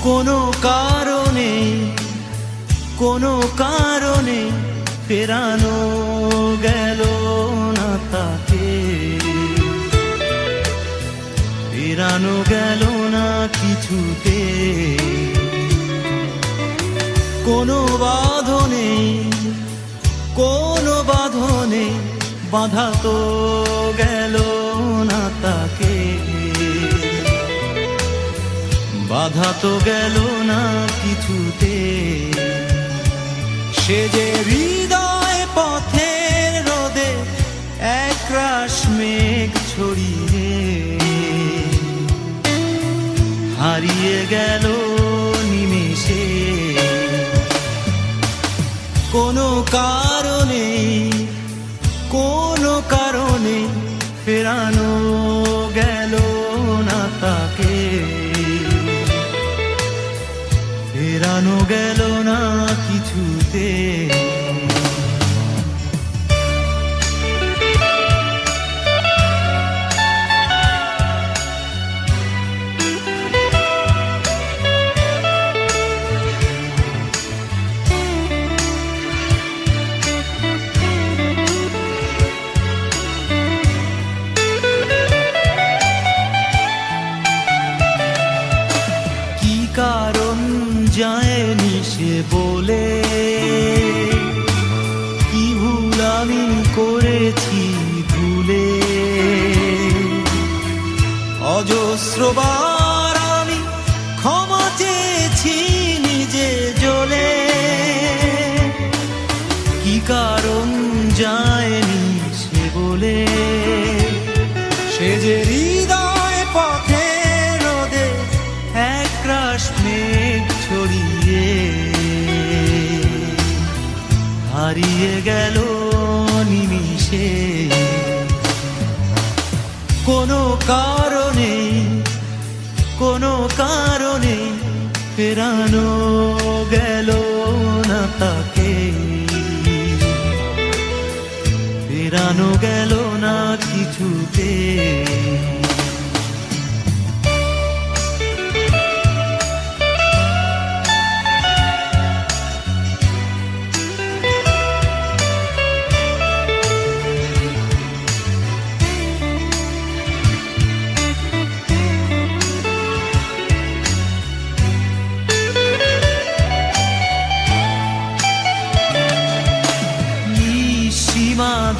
কোনো কারণে কোনো কারণে ফেরানো গেল না তাকে, ফেরানো গেল না কিছুতে। কোনো বাঁধনে কোনো বাঁধনে বাঁধা তো গেল না তাকে, বাঁধা তো গেল না কিছুতে। সে যে হৃদয় পথের রোদে একরাশ মেঘ ছড়িয়ে হারিয়ে গেল নিমেষে। কোনো কারণে কোনো কারণে ফেরানো গেল না তাকে, ফেরানো গেল না কিছুতে। কারণ যায়নি সে বলে, কি ভুল আমি করেছি ভুলে। অজস্রবার আমি ক্ষমা চেয়েছি নিজে জ্বলে। কি কারণ যায়নি সে বলে, সে যে হৃদয় পথে রোদে একরাশ মেঘ ছড়িয়ে হারিয়ে গেল নিমিষে। কোনো কারণে কোনো কারণে ফেরানো গেল না তাকে, ফেরানো গেল না কিছুতে।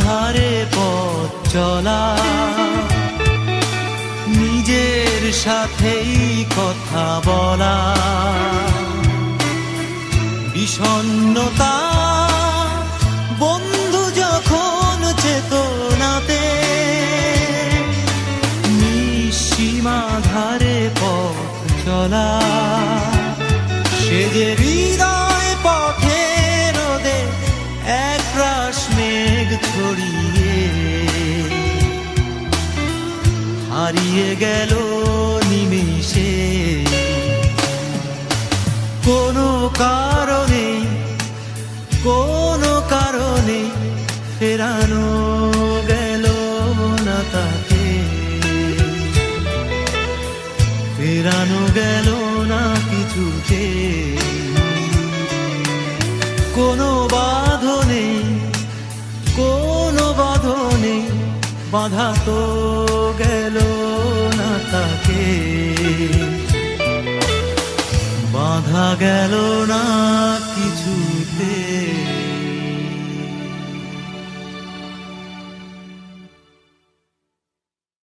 ধারে পথ চলা, নিজের সাথেই কথা বলা, বিষণ্ণতা বন্ধু যখন চেতনাতে। নিঃসীমা ধারে পথ চলা, সে যে হৃদয় পথে রোদে একরাশ মেঘ ছড়িয়ে হারিয়ে গেল নিমেষে। কোনো কারণে কোনো কারণে ফেরানো গেল না তাকে, ফেরানো গেল না কিছুতে। কোনো বাঁধনে কোনো বাঁধনে বাঁধা তো গেল না তাকে, বাঁধা গেল না কিছুতে।